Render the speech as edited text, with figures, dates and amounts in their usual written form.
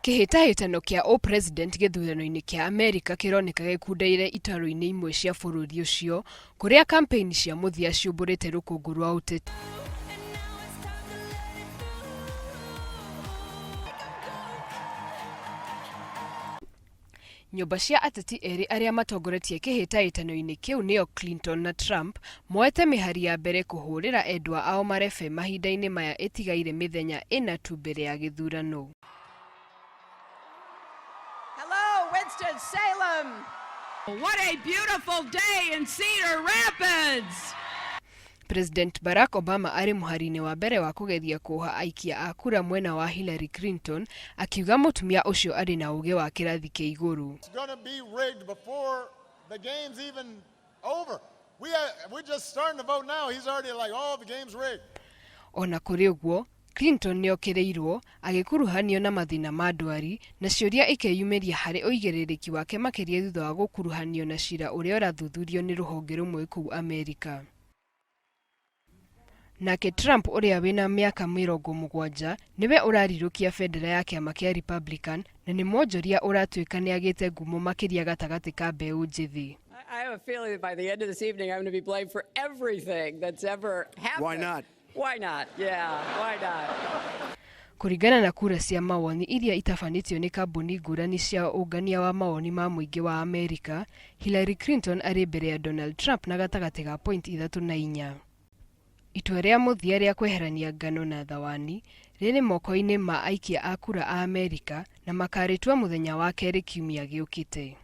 Kihitahitano kia upresident githurano-ini kia Amerika kironeka gikundeire itaro-ini imwe cia bururi ucio kuria campaign cia muthia ciumburite rukungu rwa uteti. Nyumba cia ateti eeri aria matongoretie kihitahitano-ini kiu nio Clinton na Trump moete mihari ya mbere kuhurira endwa ao marebe mahinda-ini maya itigaire mithenya ina tu mbere ya githurano. Salem. What a beautiful day in Cedar Rapids. President Barack Obama ari muharine wa mbere wa kugethia kuuha aikia a kura mwena wa Hilary Clinton akiuga mutumia ucio ari na uge wa kirathi kia iguru. It's going to be rigged before the game's even over. We're just starting to vote now. He's already like, oh, the game's rigged. Ona kuri uguo Clinton niokireirwo agikuruhanio na mathina ma ndwari na ciuria ikeyumiria hari uigeririki wake makiria thutha wa gukuruhanio na cira uria urathuthurio ni ruhonge rumwe kuu Amerika. Nake Trump uria wina miaka 70 niwe urarirukia federa ya kiama kia Republican na ni mwonjoria uratuika ni agite ngumo makiria gatagati ka mbeu njithi. I have a feeling that by the end of this evening I'm going to be blamed for everything that's ever happened. Why not? Why not? Yeah, why not? Kuringana na kura cia mawoni iria itafanitio ni kambuni ngurani cia ungania wa mawoni ma muingi wa Amerika, Hilary Clinton ari mbere ya Donald Trump na gatagati ga point 3 na 4. Itua ria muthia ria kweherania ngano na thawani riri moko-ini ma aikia a kura a Amerika na makaritua muthenya wa keri kiumia giukite.